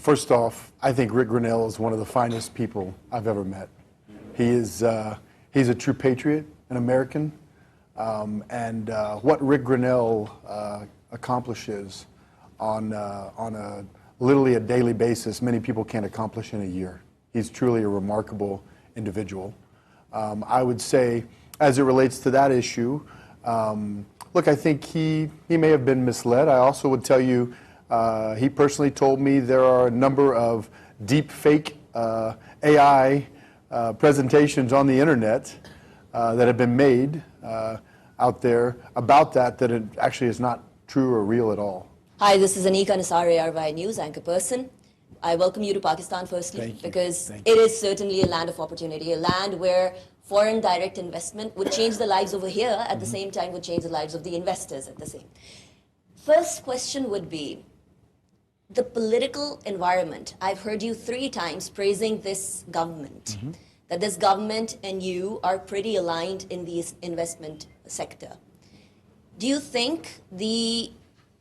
First off, I think Rick Grenell is one of the finest people I've ever met. He's a true patriot, an American, and what Rick Grenell accomplishes on a literally a daily basis, many people can't accomplish in a year. He's truly a remarkable individual. I would say, as it relates to that issue, look, I think he may have been misled. I also would tell you, he personally told me there are a number of deep fake AI presentations on the internet that have been made out there about that it actually is not true or real at all. Hi, this is Anika Nisari, RY News anchor person. I welcome you to Pakistan firstly, because it is certainly a land of opportunity, a land where foreign direct investment would change the lives over here, at the same time would change the lives of the investors at the same. First question would be, the political environment. I've heard you 3 times praising this government, that this government and you are pretty aligned in the investment sector. Do you think the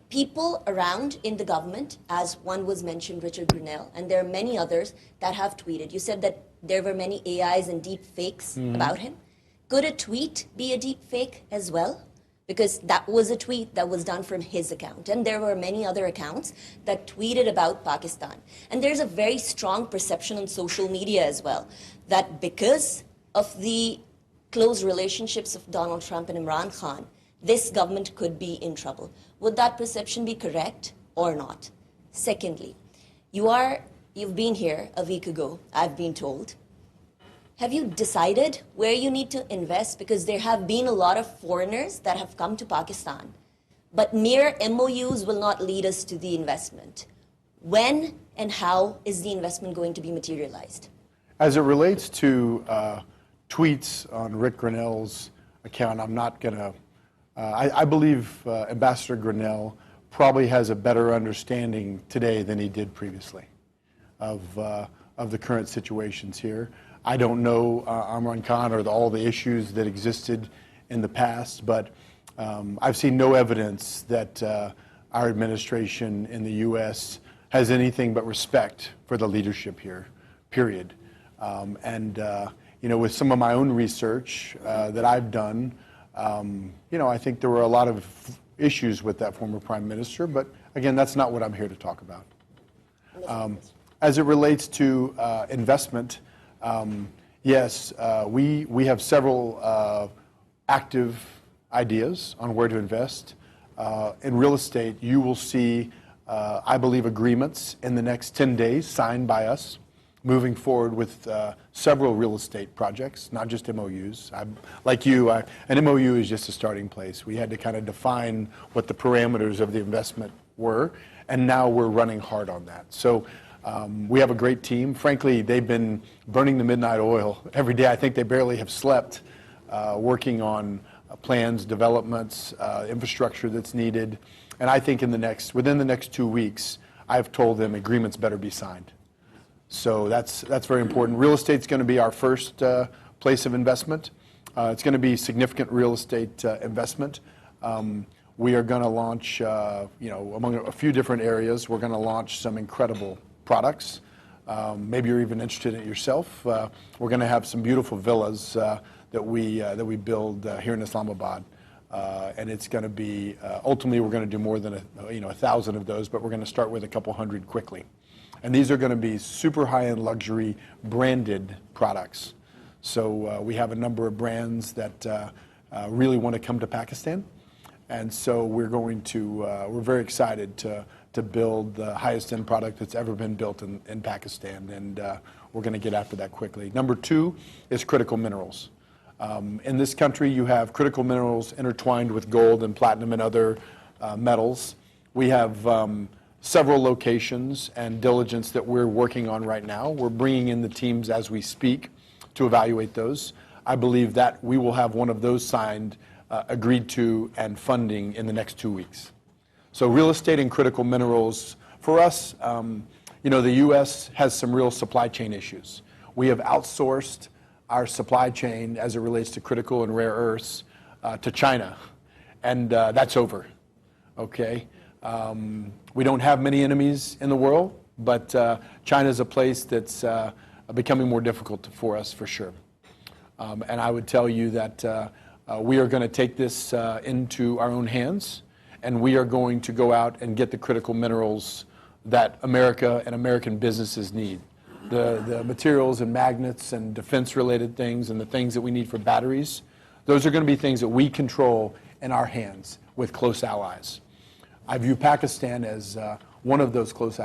people around in the government, as one was mentioned, Richard Grenell, and there are many others that have tweeted, you said that there were many AIs and deep fakes about him. Could a tweet be a deep fake as well? Because that was a tweet that was done from his account. And there were many other accounts that tweeted about Pakistan. And there's a very strong perception on social media as well, that because of the close relationships of Donald Trump and Imran Khan, this government could be in trouble. Would that perception be correct or not? Secondly, you've been here a week ago, I've been told. Have you decided where you need to invest? Because there have been a lot of foreigners that have come to Pakistan, but mere MOUs will not lead us to the investment. When and how is the investment going to be materialized? As it relates to tweets on Rick Grenell's account, I'm not going to, I believe Ambassador Grenell probably has a better understanding today than he did previously of the current situations here. I don't know Imran Khan or all the issues that existed in the past, but I've seen no evidence that our administration in the U.S. has anything but respect for the leadership here, period. You know, with some of my own research that I've done, you know, I think there were a lot of issues with that former prime minister, but again, that's not what I'm here to talk about. As it relates to investment, yes, we have several active ideas on where to invest. In real estate, you will see, I believe, agreements in the next 10 days signed by us, moving forward with several real estate projects, not just MOUs. Like you, an MOU is just a starting place. We had to kind of define what the parameters of the investment were, and now we're running hard on that. So we have a great team. Frankly, they've been burning the midnight oil every day. I think they barely have slept, working on plans, developments, infrastructure that's needed. And I think within the next 2 weeks, I've told them agreements better be signed. So that's very important. Real estate's going to be our first place of investment. It's going to be significant real estate investment. We are going to launch, you know, among a few different areas, we're going to launch some incredible products. Maybe you're even interested in it yourself. We're going to have some beautiful villas that we build here in Islamabad, and it's going to be ultimately we're going to do more than 1,000 of those, but we're going to start with a couple hundred quickly. And these are going to be super high-end luxury branded products. So we have a number of brands that really want to come to Pakistan, and so we're very excited to build the highest end product that's ever been built in Pakistan, and we're going to get after that quickly. Number 2 is critical minerals. In this country, you have critical minerals intertwined with gold and platinum and other metals. We have several locations and diligence that we're working on right now. We're bringing in the teams as we speak to evaluate those. I believe that we will have one of those signed, agreed to, and funding in the next 2 weeks. So real estate and critical minerals, for us, you know, the U.S. has some real supply chain issues. We have outsourced our supply chain as it relates to critical and rare earths to China, and that's over, okay? We don't have many enemies in the world. But China is a place that's becoming more difficult for us, for sure. And I would tell you that we are going to take this into our own hands, and we are going to go out and get the critical minerals that America and American businesses need. The materials and magnets and defense-related things and the things that we need for batteries, those are going to be things that we control in our hands with close allies. I view Pakistan as one of those close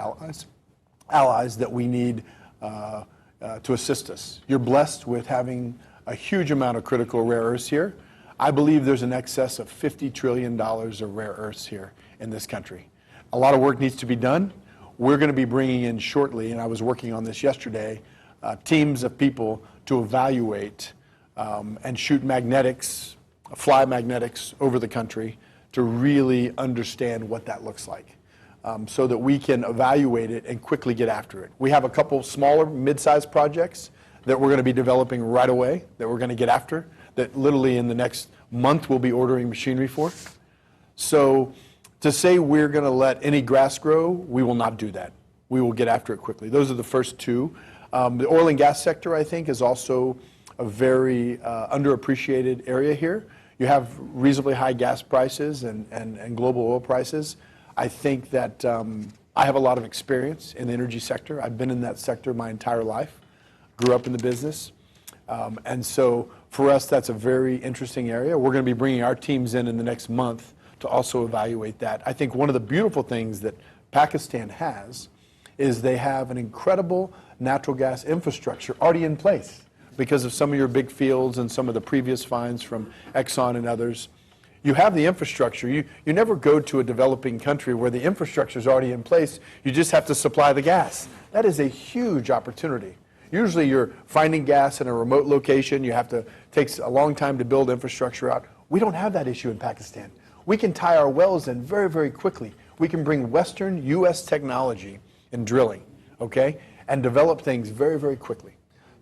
allies that we need to assist us. You're blessed with having a huge amount of critical rare earths here. I believe there's an excess of $50 trillion of rare earths here in this country. A lot of work needs to be done. We're going to be bringing in shortly, and I was working on this yesterday, teams of people to evaluate and shoot magnetics, fly magnetics over the country to really understand what that looks like, so that we can evaluate it and quickly get after it. We have a couple smaller, mid-sized projects that we're going to be developing right away, that we're going to get after, that literally in the next month we'll be ordering machinery for. So to say we're going to let any grass grow, we will not do that. We will get after it quickly. Those are the first two. The oil and gas sector, I think, is also a very underappreciated area here. You have reasonably high gas prices and global oil prices. I think that I have a lot of experience in the energy sector. I've been in that sector my entire life, grew up in the business. And so for us, that's a very interesting area. We're going to be bringing our teams in the next month to also evaluate that. I think one of the beautiful things that Pakistan has is they have an incredible natural gas infrastructure already in place because of some of your big fields and some of the previous finds from Exxon and others. You have the infrastructure. You never go to a developing country where the infrastructure is already in place. You just have to supply the gas. That is a huge opportunity. Usually you're finding gas in a remote location. You have to, takes a long time to build infrastructure out. We don't have that issue in Pakistan. We can tie our wells in very, very quickly. We can bring Western U.S. technology in drilling, okay, and develop things very, very quickly.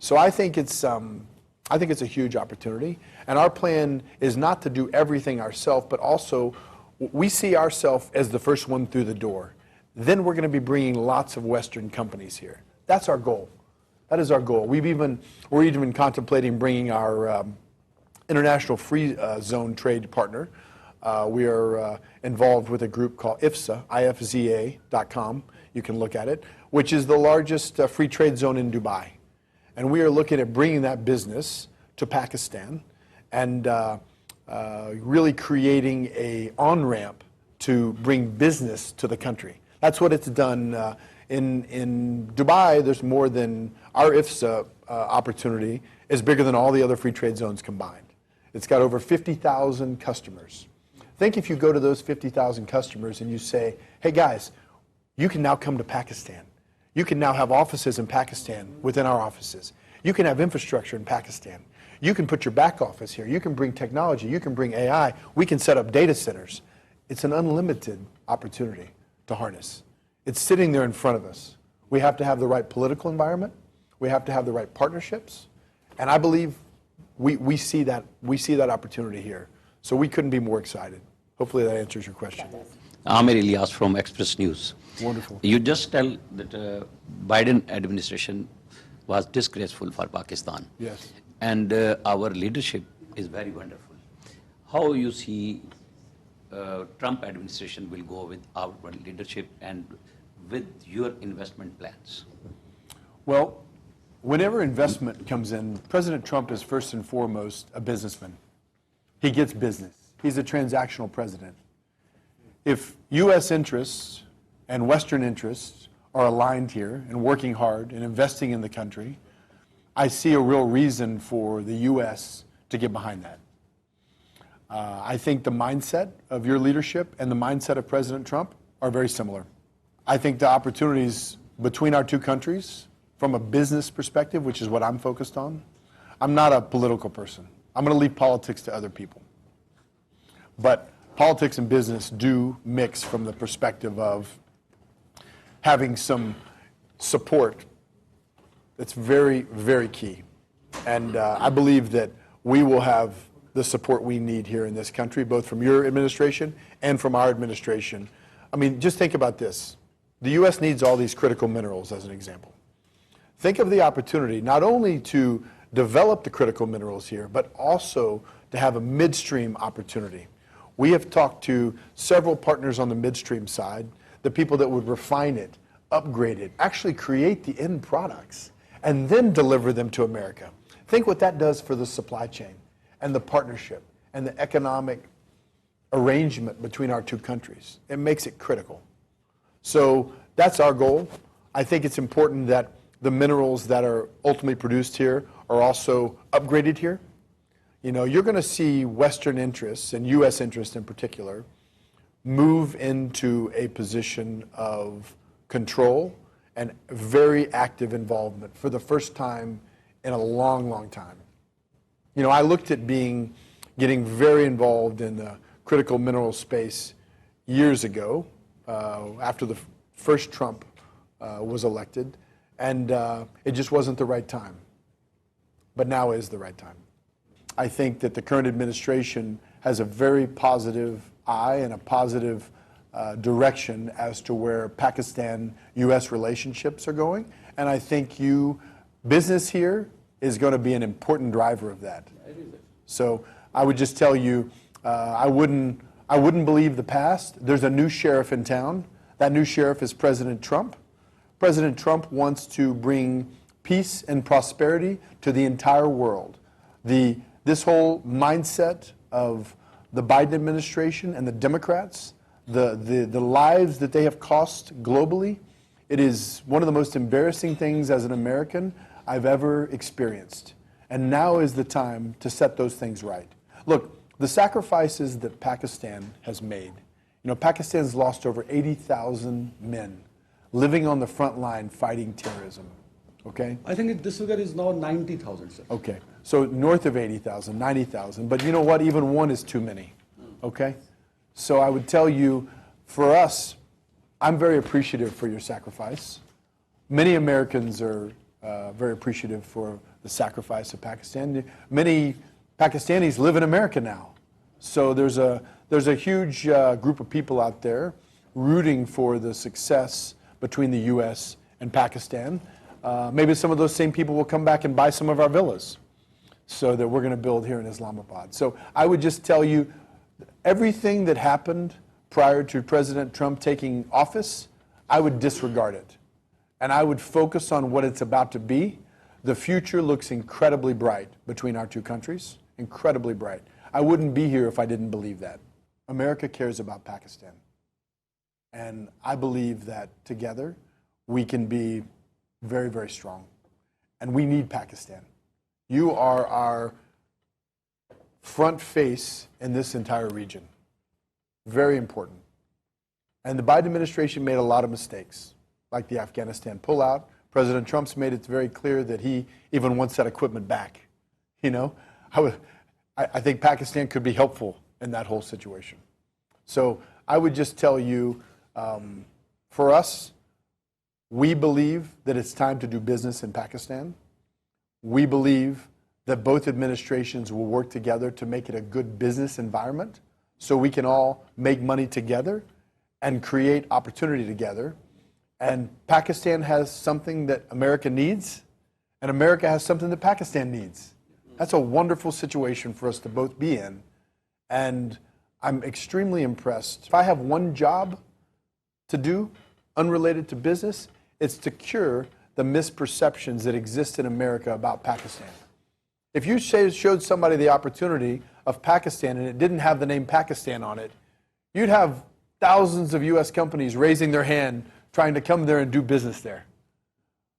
So I think it's a huge opportunity. And our plan is not to do everything ourselves, but also we see ourselves as the first one through the door. Then we're going to be bringing lots of Western companies here. That's our goal. That is our goal. We're even contemplating bringing our international free zone trade partner. We are involved with a group called IFZA, IFZA.com. You can look at it, which is the largest free trade zone in Dubai. And we are looking at bringing that business to Pakistan and really creating an on-ramp to bring business to the country. That's what it's done. In Dubai, there's more than our IFZA opportunity is bigger than all the other free trade zones combined. It's got over 50,000 customers. Think if you go to those 50,000 customers and you say, hey guys, you can now come to Pakistan. You can now have offices in Pakistan within our offices. You can have infrastructure in Pakistan. You can put your back office here. You can bring technology. You can bring AI. We can set up data centers. It's an unlimited opportunity to harness. It's sitting there in front of us. We have to have the right political environment. We have to have the right partnerships. And I believe we see that opportunity here. So we couldn't be more excited. Hopefully that answers your question. Amir Ilyas from Express News. Wonderful. You just tell that Biden administration was disgraceful for Pakistan. Yes. And our leadership is very wonderful. How you see Trump administration will go with our leadership and with your investment plans? Well, whenever investment comes in, President Trump is first and foremost a businessman. He gets business. He's a transactional president. If U.S. interests and Western interests are aligned here and working hard and investing in the country, I see a real reason for the U.S. to get behind that. I think the mindset of your leadership and the mindset of President Trump are very similar. I think the opportunities between our two countries, from a business perspective, which is what I'm focused on, I'm not a political person. I'm going to leave politics to other people. But politics and business do mix from the perspective of having some support that's very, very key. And I believe that we will have the support we need here in this country, both from your administration and from our administration. I mean, just think about this. the U.S. needs all these critical minerals, as an example. Think of the opportunity not only to develop the critical minerals here, but also to have a midstream opportunity. We have talked to several partners on the midstream side, the people that would refine it, upgrade it, actually create the end products, and then deliver them to America. Think what that does for the supply chain and the partnership and the economic arrangement between our two countries. It makes it critical. So that's our goal. I think it's important that the minerals that are ultimately produced here are also upgraded here. You know, you're going to see Western interests, and U.S. interests in particular, move into a position of control and very active involvement for the first time in a long, long time. You know, I looked at getting very involved in the critical mineral space years ago, after the first Trump was elected, and it just wasn't the right time. But now is the right time. I think that the current administration has a very positive eye and a positive direction as to where Pakistan-U.S. relationships are going, and I think business here is going to be an important driver of that. So I would just tell you, I wouldn't believe the past. There's a new sheriff in town. That new sheriff is President Trump. President Trump wants to bring peace and prosperity to the entire world. This whole mindset of the Biden administration and the Democrats, the lives that they have cost globally, it is one of the most embarrassing things as an American I've ever experienced. And now is the time to set those things right. Look, the sacrifices that Pakistan has made, you know, Pakistan's lost over 80,000 men living on the front line fighting terrorism, okay? I think this figure is now 90,000, sir. Okay, so north of 80,000, 90,000, but you know what, even one is too many, okay? So I would tell you, for us, I'm very appreciative for your sacrifice. Many Americans are very appreciative for the sacrifice of Pakistan. Many Pakistanis live in America now. So there's a huge group of people out there rooting for the success between the U.S. and Pakistan. Maybe some of those same people will come back and buy some of our villas so that we're going to build here in Islamabad. So I would just tell you, everything that happened prior to President Trump taking office, I would disregard it. And I would focus on what it's about to be. The future looks incredibly bright between our two countries, incredibly bright. I wouldn't be here if I didn't believe that. America cares about Pakistan. And I believe that together we can be very, very strong. And we need Pakistan. You are our front face in this entire region. Very important. And the Biden administration made a lot of mistakes, like the Afghanistan pullout. President Trump's made it very clear that he even wants that equipment back. You know, I think Pakistan could be helpful in that whole situation. So I would just tell you, for us, we believe that it's time to do business in Pakistan. We believe that both administrations will work together to make it a good business environment so we can all make money together and create opportunity together. And Pakistan has something that America needs, and America has something that Pakistan needs. That's a wonderful situation for us to both be in. And I'm extremely impressed. If I have one job to do, unrelated to business, it's to cure the misperceptions that exist in America about Pakistan. If you showed somebody the opportunity of Pakistan and it didn't have the name Pakistan on it, you'd have thousands of U.S. companies raising their hand trying to come there and do business there.